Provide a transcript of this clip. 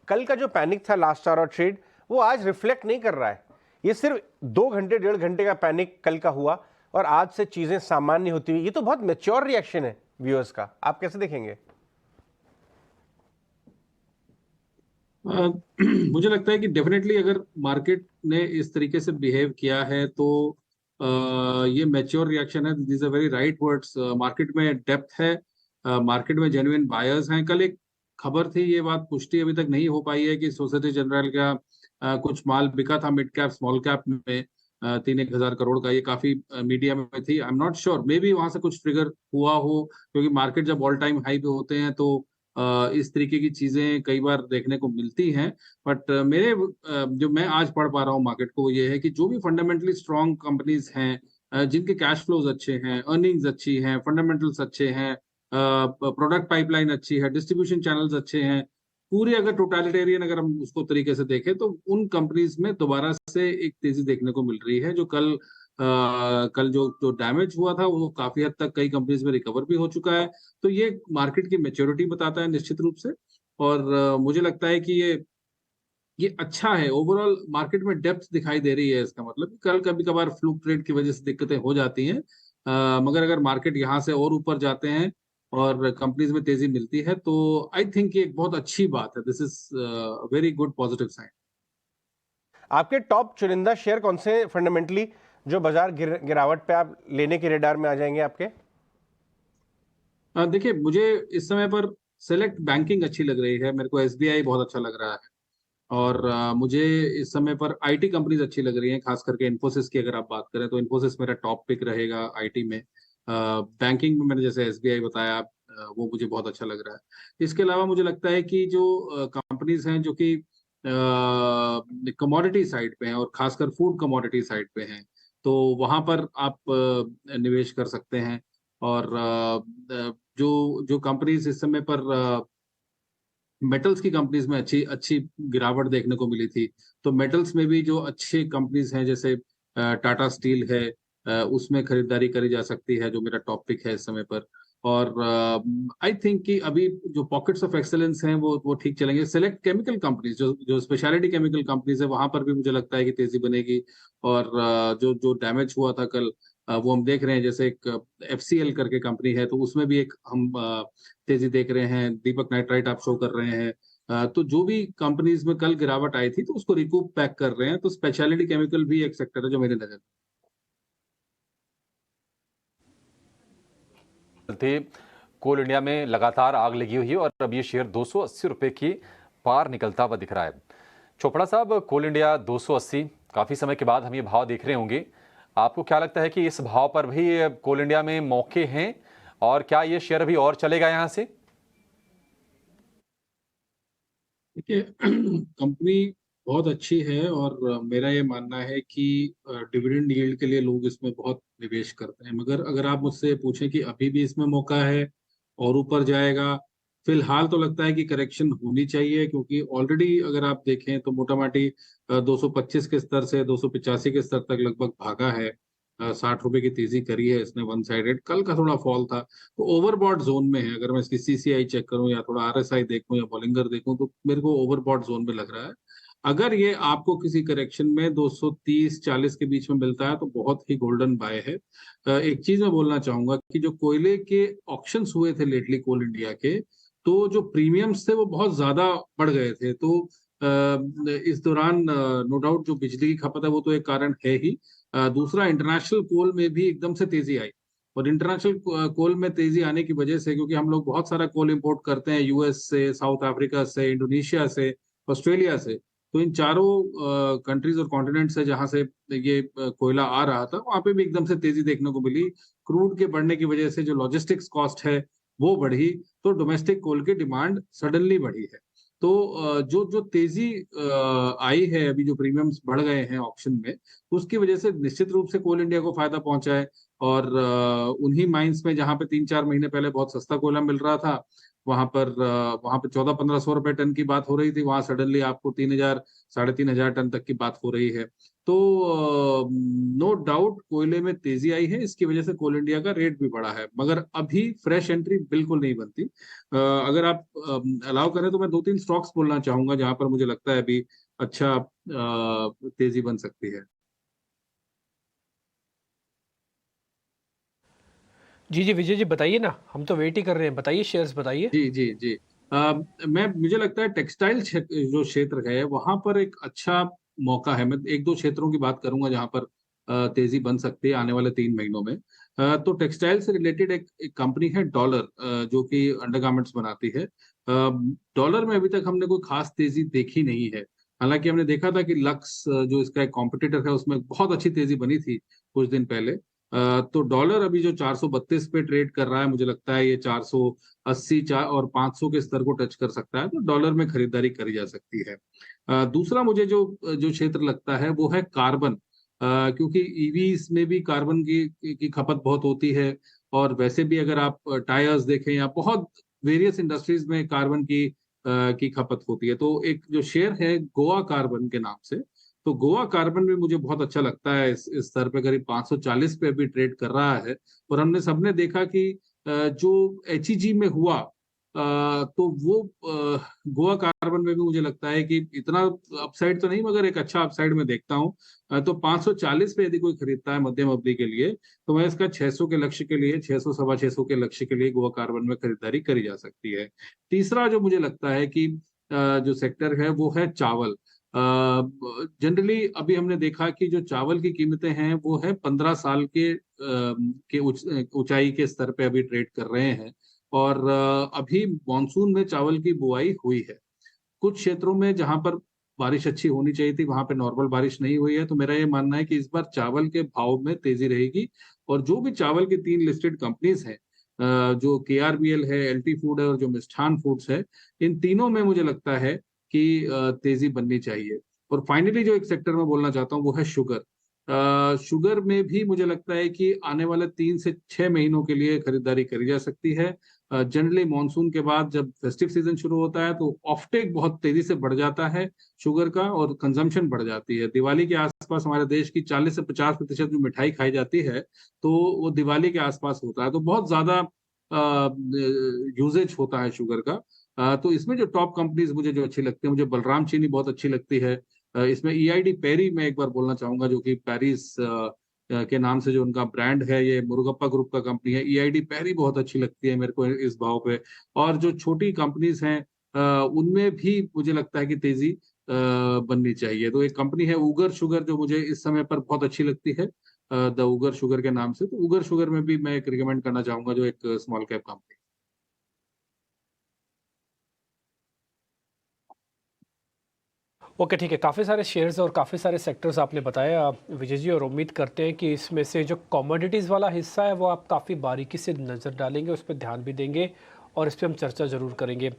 कल का जो पैनिक था लास्ट आवर ट्रेड, वो आज रिफ्लेक्ट नहीं कर रहा है। ये सिर्फ 2 घंटे 1.5 घंटे का पैनिक कल का हुआ और आज से चीजें सामान्य होती हुई, ये तो बहुत मैच्योर रिएक्शन है व्यूअर्स का। आप कैसे देखेंगे? मुझे लगता है कि डेफिनेटली अगर मार्केट ने इस तरीके से बिहेव किया है तो ये मैच्योर रिएक्शन है। This are very right words. Market में डेप्थ है, मार्केट में जेन्युइन बायर्स हैं। कल एक खबर थी, ये बात पुष्टि अभी तक नहीं हो पाई है कि सोसाइटी जनरल का कुछ माल बिका था मिड कैप स्मॉल कैप में 3-1 हजार करोड़ का। ये काफी मीडिया में थी। I am not sure, may be वहां से कुछ ट्रिगर हुआ हो, क्योंकि मार्केट जब ऑल टाइम हाई पे होते हैं तो इस तरीके की चीजें कई बार देखने को मिलती हैं। बट जो मैं आज पढ़ पा रहा हूँ मार्केट को, वो ये है कि जो भी फंडामेंटली स्ट्रांग कंपनीज हैं, जिनके कैश फ्लोज अच्छे हैं, अर्निंग्स अच्छी हैं, फंडामेंटल्स अच्छे हैं, प्रोडक्ट पाइपलाइन अच्छी है, डिस्ट्रीब्यूशन चैनल्स अच्छे हैं, पूरे अगर टोटलिटेरियन अगर हम उसको तरीके से देखें तो उन कंपनीज में दोबारा से एक तेजी देखने को मिल रही है। जो कल जो जो डैमेज हुआ था वो काफी हद तक कई कंपनीज में रिकवर भी हो चुका है। तो ये मार्केट की मैच्योरिटी बताता है निश्चित रूप से। और मुझे लगता है कि ये अच्छा है। ओवरऑल मार्केट में डेप्थ दिखाई दे रही है। इसका मतलब कल कभी कभार फ्लूक ट्रेड की वजह से दिक्कतें हो जाती हैं, मगर अगर मार्केट यहाँ से और ऊपर जाते हैं और कंपनीज में तेजी मिलती है तो आई थिंक ये एक बहुत अच्छी बात है। This is very good positive sign. आपके टॉप चुनिंदा शेयर कौन से फंडामेंटली जो बाजार गिरावट पे आप लेने के रेडार में आ जाएंगे आपके? देखिए, मुझे इस समय पर सेलेक्ट बैंकिंग अच्छी लग रही है। मेरे को एसबीआई बहुत अच्छा लग रहा है। और मुझे इस समय पर आईटी कंपनीज अच्छी लग रही हैं, खास करके इन्फोसिस की अगर आप बात करें तो इन्फोसिस मेरा टॉप पिक रहेगा आईटी में। बैंकिंग में मैंने जैसे एसबीआई बताया, वो मुझे बहुत अच्छा लग रहा है। इसके अलावा मुझे लगता है कि जो कंपनीज हैं जो कि कमोडिटी साइड पे हैं और खासकर फूड कमोडिटी साइड पे हैं, तो वहां पर आप निवेश कर सकते हैं। और जो जो कंपनीज इस समय पर मेटल्स की कंपनीज में अच्छी अच्छी गिरावट देखने को मिली थी, तो मेटल्स में भी जो अच्छी कंपनीज हैं जैसे टाटा स्टील है, उसमें खरीदारी करी जा सकती है, जो मेरा टॉपिक है इस समय पर। और आई थिंक कि अभी जो पॉकेट्स ऑफ एक्सेलेंस हैं वो ठीक चलेंगे। सेलेक्ट केमिकल कंपनीज, जो जो स्पेशलिटी केमिकल कंपनीज है, वहां पर भी मुझे लगता है कि तेजी बनेगी। और जो जो डैमेज हुआ था कल, वो हम देख रहे हैं। जैसे एक एफसीएल करके कंपनी है, तो उसमें भी एक हम तेजी देख रहे हैं। दीपक नाइट्राइट आप शो कर रहे हैं। तो जो भी कंपनीज में कल गिरावट आई थी तो उसको रिकूप बैक कर रहे हैं। तो स्पेशलिटी केमिकल भी एक सेक्टर है जो मेरी नजर थे। कोल इंडिया में लगातार आग लगी हुई है और अब ये शेयर 280 रुपए की पार निकलता हुआ दिख रहा है। चोपड़ा साहब, कोल इंडिया 280, काफी समय के बाद हम ये भाव देख रहे होंगे। आपको क्या लगता है कि इस भाव पर भी कोल इंडिया में मौके हैं और क्या ये शेयर अभी और चलेगा यहां से? देखिए, कंपनी बहुत अच्छी है और मेरा ये मानना है कि डिविडेंड यील्ड के लिए लोग इसमें बहुत निवेश करते हैं। मगर अगर आप मुझसे पूछें कि अभी भी इसमें मौका है और ऊपर जाएगा, फिलहाल तो लगता है कि करेक्शन होनी चाहिए, क्योंकि ऑलरेडी अगर आप देखें तो मोटा माटी 225 के स्तर से 285 के स्तर तक लगभग भागा है। 60 रुपए की तेजी करी है इसने वन साइडेड। कल का थोड़ा फॉल था, तो ओवरबॉट जोन में है। अगर मैं इसकी सीसीआई चेक करूं या थोड़ा आरएसआई देखूं या बॉलिंगर देखूं तो मेरे को ओवरबॉट जोन में लग रहा है। अगर ये आपको किसी करेक्शन में 230-40 के बीच में मिलता है तो बहुत ही गोल्डन बाय है। एक चीज मैं बोलना चाहूंगा कि जो कोयले के ऑक्शंस हुए थे लेटली कोल इंडिया के, तो जो प्रीमियम्स थे वो बहुत ज्यादा बढ़ गए थे। तो इस दौरान नो डाउट जो बिजली की खपत है वो तो एक कारण है ही। दूसरा, इंटरनेशनल कोल में भी एकदम से तेजी आई। और इंटरनेशनल कोल में तेजी आने की वजह से, क्योंकि हम लोग बहुत सारा कोल इंपोर्ट करते हैं यूएस से, साउथ अफ्रीका से, इंडोनेशिया से, ऑस्ट्रेलिया से, तो इन चारों कंट्रीज और कॉन्टिनेंट से जहां से ये कोयला आ रहा था, वहां पे भी एकदम से तेजी देखने को मिली। क्रूड के बढ़ने की वजह से जो लॉजिस्टिक्स कॉस्ट है वो बढ़ी, तो डोमेस्टिक कोल की डिमांड सडनली बढ़ी है। तो जो जो तेजी आई है, अभी जो प्रीमियम्स बढ़ गए हैं ऑक्शन में, तो उसकी वजह से निश्चित रूप से कोल इंडिया को फायदा पहुंचा है। और उन्हीं माइंस में जहां पे 3-4 महीने पहले बहुत सस्ता कोयला मिल रहा था, वहां पर 1400-1500 रुपए टन की बात हो रही थी, वहां सडनली आपको 3000 3,500 टन तक की बात हो रही है। तो नो डाउट कोयले में तेजी आई है, इसकी वजह से कोल इंडिया का रेट भी बढ़ा है, मगर अभी फ्रेश एंट्री बिल्कुल नहीं बनती। अगर आप अलाउ करें तो मैं 2-3 स्टॉक्स बोलना चाहूंगा जहां पर मुझे लगता है अभी अच्छा तेजी बन सकती है। जी जी विजय जी, बताइए ना, हम तो वेट ही कर रहे हैं, बताइए शेयर्स बताइए। जी जी जी। मुझे लगता है टेक्सटाइल जो क्षेत्र है वहां पर एक अच्छा मौका है। मैं एक दो क्षेत्रों की बात करूंगा जहां पर तेजी बन सकती है आने वाले 3 महीनों में। तो टेक्सटाइल से रिलेटेड एक कंपनी है डॉलर, जो कि अंडरगारमेंट्स बनाती है। डॉलर में अभी तक हमने कोई खास तेजी देखी नहीं है। हालांकि हमने देखा था कि लक्स, जो इसका एक कॉम्पिटिटर है, उसमें बहुत अच्छी तेजी बनी थी कुछ दिन पहले। तो डॉलर अभी जो 432 पे ट्रेड कर रहा है, मुझे लगता है ये 480 और 500 के स्तर को टच कर सकता है, तो डॉलर में खरीदारी करी जा सकती है। दूसरा मुझे जो जो क्षेत्र लगता है वो है कार्बन, क्योंकि ईवीज में भी कार्बन की खपत बहुत होती है। और वैसे भी अगर आप टायर्स देखें या बहुत वेरियस इंडस्ट्रीज में कार्बन की खपत होती है। तो एक जो शेयर है गोवा कार्बन के नाम से, तो गोवा कार्बन भी मुझे बहुत अच्छा लगता है। इस स्तर पे करीब 540 पे अभी ट्रेड कर रहा है। और हमने सबने देखा कि जो एचईजी में हुआ, तो वो गोवा कार्बन में भी मुझे लगता है कि इतना अपसाइड तो नहीं, मगर एक अच्छा अपसाइड में देखता हूँ। तो 540 पे यदि कोई खरीदता है मध्यम अवधि के लिए, तो मैं इसका 600 के लक्ष्य के लिए, 600 सवा 600 के लक्ष्य के लिए गोवा कार्बन में खरीदारी करी जा सकती है। तीसरा जो मुझे लगता है कि जो सेक्टर है वो है चावल। जनरली अभी हमने देखा कि जो चावल की कीमतें हैं वो है 15 साल के ऊंचाई के स्तर पे अभी ट्रेड कर रहे हैं। और अभी मॉनसून में चावल की बुआई हुई है। कुछ क्षेत्रों में जहां पर बारिश अच्छी होनी चाहिए थी वहां पे नॉर्मल बारिश नहीं हुई है। तो मेरा ये मानना है कि इस बार चावल के भाव में तेजी रहेगी। और जो भी चावल की 3 लिस्टेड कंपनीज हैं, जो केआरबीएल है, एलटी फूड है और जो मिष्ठान फूड्स है, इन तीनों में मुझे लगता है कि तेजी बननी चाहिए। और फाइनली जो एक सेक्टर में बोलना चाहता हूँ वो है शुगर। शुगर में भी मुझे लगता है कि आने वाले 3 से 6 महीनों के लिए खरीदारी करी जा सकती है। जनरली मॉनसून के बाद जब फेस्टिव सीजन शुरू होता है तो ऑफटेक बहुत तेजी से बढ़ जाता है शुगर का, और कंजम्पशन बढ़ जाती है। दिवाली के आसपास हमारे देश की 40 से 50% जो मिठाई खाई जाती है, तो वो दिवाली के आसपास होता है। तो बहुत ज्यादा यूजेज होता है शुगर का। तो इसमें जो टॉप कंपनीज मुझे जो अच्छी लगती है, मुझे बलराम चीनी बहुत अच्छी लगती है। इसमें ईआईडी पेरी मैं एक बार बोलना चाहूंगा, जो कि पेरिस के नाम से जो उनका ब्रांड है, ये मुरुगप्पा ग्रुप का कंपनी है। ईआईडी पेरी बहुत अच्छी लगती है मेरे को इस भाव पे। और जो छोटी कंपनीज हैं, उनमें भी मुझे लगता है कि तेजी बननी चाहिए। तो एक कंपनी है उगर शुगर, जो मुझे इस समय पर बहुत अच्छी लगती है, द उगर शुगर के नाम से। तो उगर शुगर में भी मैं एक रिकमेंड करना चाहूंगा, जो एक स्मॉल कैप कंपनी। ओके ठीक है, काफ़ी सारे शेयर्स और काफ़ी सारे सेक्टर्स आपने बताए विजय जी, और उम्मीद करते हैं कि इसमें से जो कमोडिटीज़ वाला हिस्सा है वो आप काफ़ी बारीकी से नज़र डालेंगे, उस पर ध्यान भी देंगे और इस पर हम चर्चा ज़रूर करेंगे।